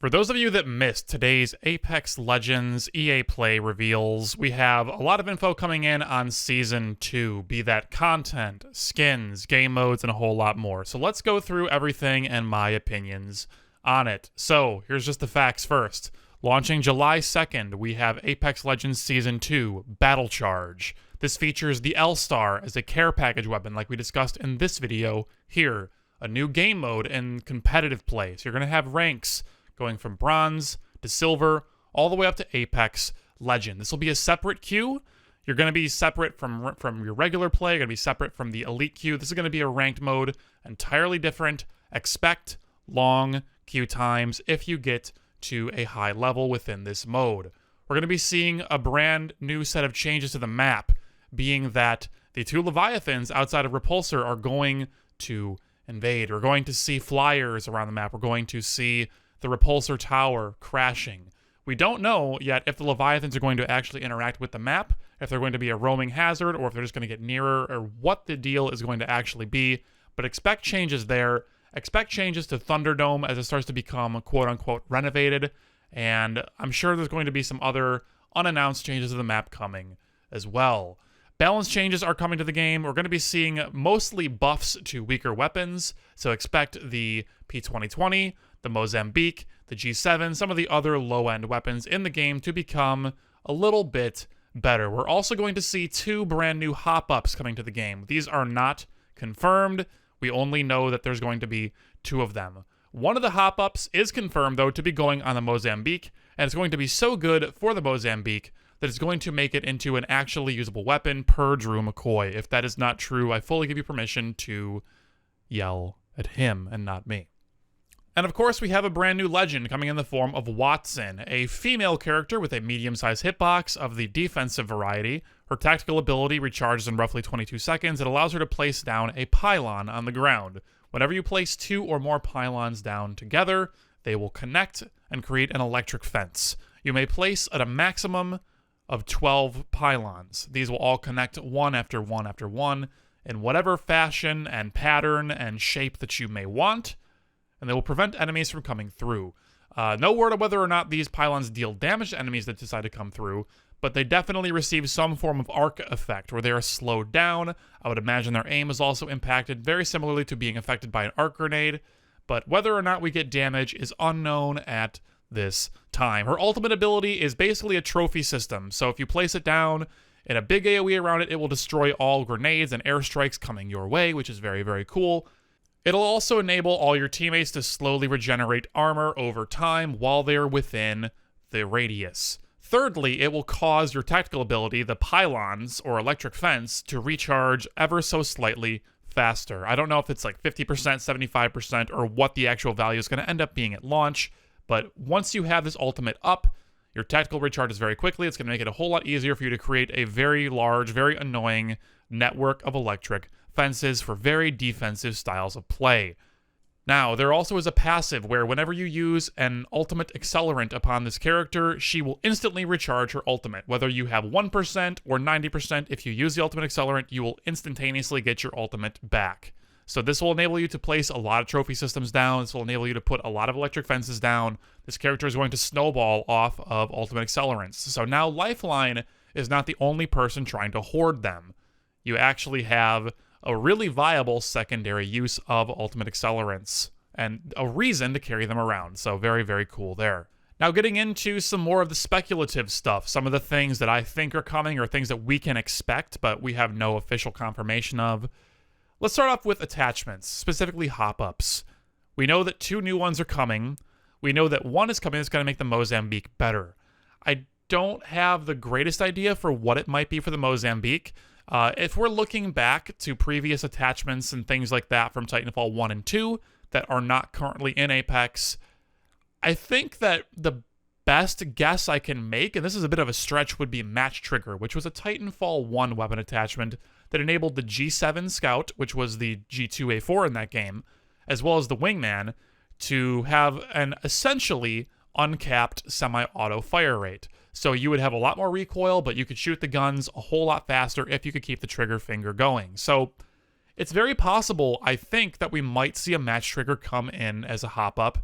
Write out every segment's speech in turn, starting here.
For those of you that missed today's Apex Legends EA Play reveals, we have a lot of info coming in on Season 2, be that content, skins, game modes, and a whole lot more. So let's go through everything and my opinions on it. So here's just the facts first. Launching July 2nd, we have Apex Legends Season 2, Battle Charge. This features the L-Star as a care package weapon like we discussed in this video here. A new game mode and competitive play. So you're going to have ranks going from bronze to silver, all the way up to Apex Legend. This will be a separate queue. You're going to be separate from your regular play. You're going to be separate from the elite queue. This is going to be a ranked mode, entirely different. Expect long queue times if you get to a high level within this mode. We're going to be seeing a brand new set of changes to the map, being that the two Leviathans outside of Repulsor are going to invade. We're going to see flyers around the map. We're going to see the Repulsor Tower crashing. We don't know yet if the Leviathans are going to actually interact with the map, if they're going to be a roaming hazard, or if they're just going to get nearer, or what the deal is going to actually be. But expect changes there. Expect changes to Thunderdome as it starts to become quote-unquote renovated. And I'm sure there's going to be some other unannounced changes to the map coming as well. Balance changes are coming to the game. We're going to be seeing mostly buffs to weaker weapons. So expect the P2020, the Mozambique, the G7, some of the other low-end weapons in the game to become a little bit better. We're also going to see two brand new hop-ups coming to the game. These are not confirmed. We only know that there's going to be two of them. One of the hop-ups is confirmed, though, to be going on the Mozambique, and it's going to be so good for the Mozambique that it's going to make it into an actually usable weapon per Drew McCoy. If that is not true, I fully give you permission to yell at him and not me. And of course, we have a brand new legend coming in the form of Wattson, a female character with a medium-sized hitbox of the defensive variety. Her tactical ability recharges in roughly 22 seconds. It allows her to place down a pylon on the ground. Whenever you place two or more pylons down together, they will connect and create an electric fence. You may place at a maximum of 12 pylons. These will all connect one after one after one in whatever fashion and pattern and shape that you may want, and they will prevent enemies from coming through. No word of whether or not these pylons deal damage to enemies that decide to come through, but they definitely receive some form of arc effect where they are slowed down. I would imagine their aim is also impacted very similarly to being affected by an arc grenade, but whether or not we get damage is unknown at this time. Her ultimate ability is basically a trophy system, so if you place it down in a big AoE around it, it will destroy all grenades and airstrikes coming your way, which is very, very cool. It'll also enable all your teammates to slowly regenerate armor over time while they're within the radius. Thirdly, it will cause your tactical ability, the pylons or electric fence, to recharge ever so slightly faster. I don't know if it's like 50%, 75%, or what the actual value is going to end up being at launch, but once you have this ultimate up, your tactical recharges very quickly. It's going to make it a whole lot easier for you to create a very large, very annoying network of electric fences for very defensive styles of play. Now, there also is a passive where whenever you use an ultimate accelerant upon this character, she will instantly recharge her ultimate. Whether you have 1% or 90%, if you use the ultimate accelerant, you will instantaneously get your ultimate back. So this will enable you to place a lot of trophy systems down. This will enable you to put a lot of electric fences down. This character is going to snowball off of ultimate accelerants. So now Lifeline is not the only person trying to hoard them. You actually have a really viable secondary use of ultimate accelerants and a reason to carry them around. So very, very cool there. Now getting into some more of the speculative stuff, some of the things that I think are coming or things that we can expect, but we have no official confirmation of. Let's start off with attachments, specifically hop-ups. We know that two new ones are coming. We know that one is coming that's going to make the Mozambique better. I don't have the greatest idea for what it might be for the Mozambique. If we're looking back to previous attachments and things like that from Titanfall 1 and 2 that are not currently in Apex, I think that the best guess I can make, and this is a bit of a stretch, would be Match Trigger, which was a Titanfall 1 weapon attachment that enabled the G7 Scout, which was the G2A4 in that game, as well as the Wingman, to have an essentially uncapped semi-auto fire rate. So you would have a lot more recoil, but you could shoot the guns a whole lot faster if you could keep the trigger finger going. So it's very possible, I think, that we might see a Match Trigger come in as a hop-up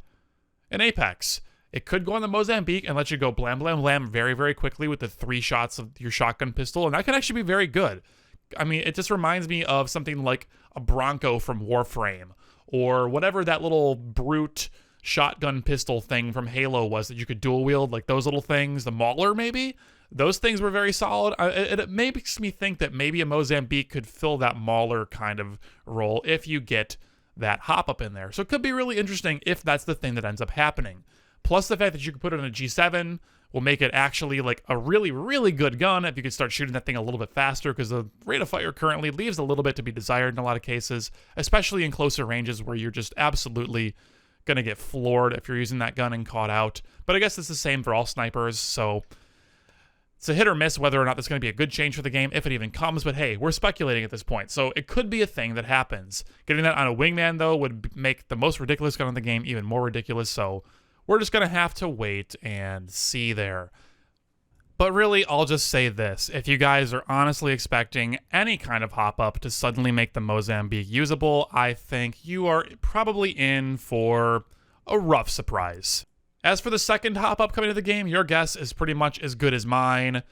in Apex. It could go on the Mozambique and let you go blam, blam, blam very, very quickly with the 3 shots of your shotgun pistol, and that could actually be very good. I mean, it just reminds me of something like a Bronco from Warframe, or whatever that little brute shotgun pistol thing from Halo was that you could dual wield, like those little things, the Mauler maybe? Those things were very solid. It makes me think that maybe a Mozambique could fill that Mauler kind of role if you get that hop-up in there. So it could be really interesting if that's the thing that ends up happening. Plus the fact that you could put it on a G7 will make it actually like a really, really good gun if you could start shooting that thing a little bit faster, because the rate of fire currently leaves a little bit to be desired in a lot of cases, especially in closer ranges where you're just absolutely going to get floored if you're using that gun and caught out. But I guess it's the same for all snipers, so it's a hit or miss whether or not that's going to be a good change for the game, if it even comes. But hey, we're speculating at this point, so it could be a thing that happens. Getting that on a wingman, though, would make the most ridiculous gun in the game even more ridiculous, so we're just going to have to wait and see there. But really, I'll just say this. If you guys are honestly expecting any kind of hop-up to suddenly make the Mozambique usable, I think you are probably in for a rough surprise. As for the second hop-up coming to the game, your guess is pretty much as good as mine.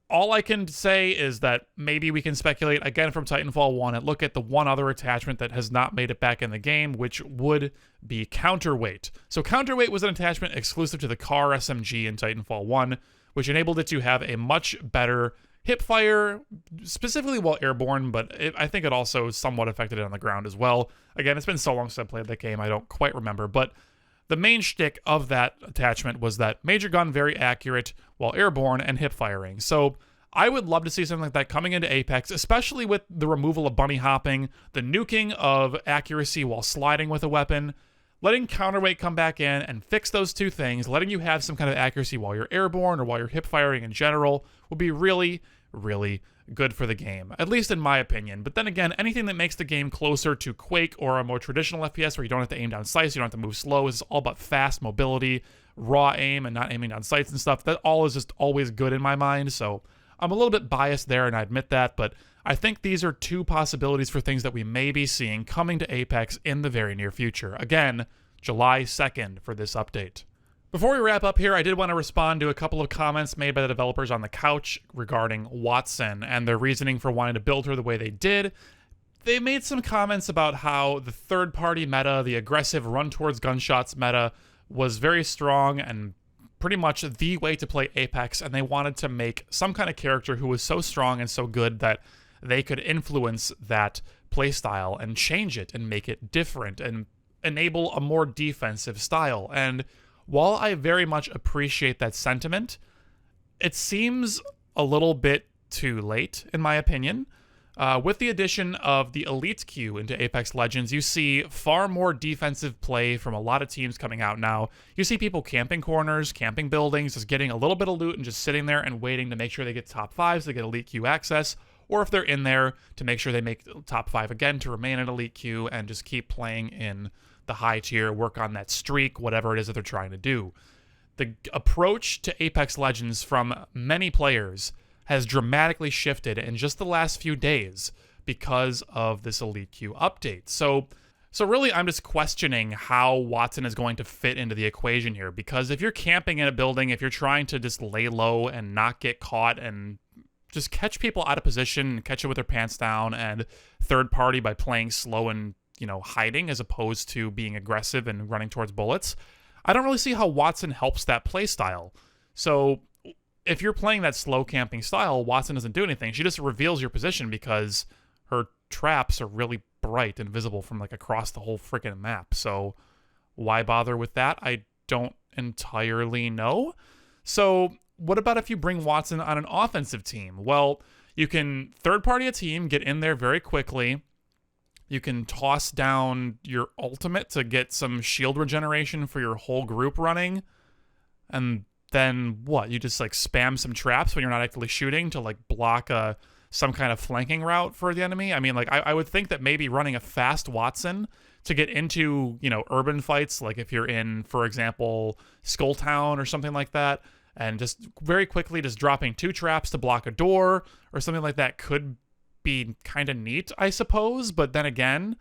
All I can say is that maybe we can speculate again from Titanfall 1 and look at the one other attachment that has not made it back in the game, which would be Counterweight. So Counterweight was an attachment exclusive to the car SMG in Titanfall 1, which enabled it to have a much better hip fire, specifically while airborne, but I think it also somewhat affected it on the ground as well. Again, it's been so long since I played that game, I don't quite remember, but the main shtick of that attachment was that major gun, very accurate while airborne and hip firing. So I would love to see something like that coming into Apex, especially with the removal of bunny hopping, the nuking of accuracy while sliding with a weapon. Letting Counterweight come back in and fix those two things, letting you have some kind of accuracy while you're airborne or while you're hip firing in general, would be really, really good for the game, at least in my opinion. But then again, anything that makes the game closer to Quake or a more traditional FPS where you don't have to aim down sights, you don't have to move slow, is all about fast mobility, raw aim, and not aiming down sights and stuff. That all is just always good in my mind, so I'm a little bit biased there, and I admit that, but I think these are two possibilities for things that we may be seeing coming to Apex in the very near future. Again, July 2nd for this update. Before we wrap up here, I did want to respond to a couple of comments made by the developers on the couch regarding Wattson and their reasoning for wanting to build her the way they did. They made some comments about how the third-party meta, the aggressive run towards gunshots meta, was very strong and pretty much the way to play Apex, and they wanted to make some kind of character who was so strong and so good that they could influence that playstyle and change it and make it different and enable a more defensive style. And while I very much appreciate that sentiment, it seems a little bit too late, in my opinion. With the addition of the Elite queue into Apex Legends, you see far more defensive play from a lot of teams coming out now. You see people camping corners, camping buildings, just getting a little bit of loot and just sitting there and waiting to make sure they get top 5s to get Elite queue access, or if they're in there, to make sure they make top 5 again to remain in Elite queue and just keep playing in the high tier, work on that streak, whatever it is that they're trying to do. The approach to Apex Legends from many players has dramatically shifted in just the last few days because of this Elite queue update. So really, I'm just questioning how Wattson is going to fit into the equation here, because if you're camping in a building, if you're trying to just lay low and not get caught and just catch people out of position and catch it with their pants down, and third party by playing slow and, hiding as opposed to being aggressive and running towards bullets, I don't really see how Wattson helps that play style. So if you're playing that slow camping style, Wattson doesn't do anything. She just reveals your position because her traps are really bright and visible from like across the whole freaking map. So why bother with that? I don't entirely know. So what about if you bring Wattson on an offensive team? Well, you can third party a team, get in there very quickly. You can toss down your ultimate to get some shield regeneration for your whole group running. And then what? You just like spam some traps when you're not actively shooting to like block some kind of flanking route for the enemy. I mean, like I would think that maybe running a fast Wattson to get into, urban fights, like if you're in, for example, Skulltown or something like that, and just very quickly just dropping 2 traps to block a door or something like that could be kind of neat, I suppose. But then again,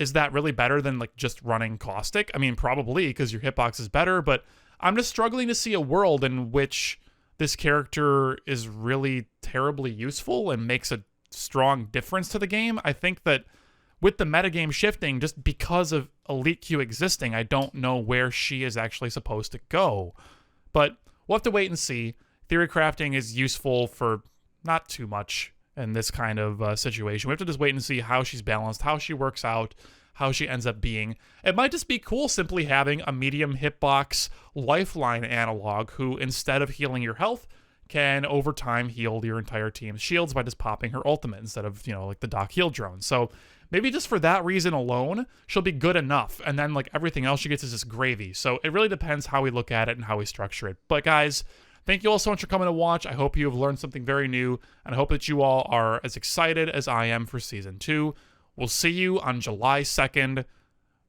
is that really better than like just running Caustic? I mean, probably, because your hitbox is better, but I'm just struggling to see a world in which this character is really terribly useful and makes a strong difference to the game. I think that with the metagame shifting, just because of Elite Q existing, I don't know where she is actually supposed to go. But we'll have to wait and see. Theory crafting is useful for not too much in this kind of situation. We have to just wait and see how she's balanced, how she works out, how she ends up being. It might just be cool simply having a medium hitbox lifeline analog who, instead of healing your health, can over time heal your entire team's shields by just popping her ultimate instead of, like the Doc heal drone. So maybe just for that reason alone, she'll be good enough. And then like everything else she gets is just gravy. So it really depends how we look at it and how we structure it. But guys, thank you all so much for coming to watch. I hope you have learned something very new, and I hope that you all are as excited as I am for Season 2. We'll see you on July 2nd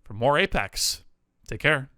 for more Apex. Take care.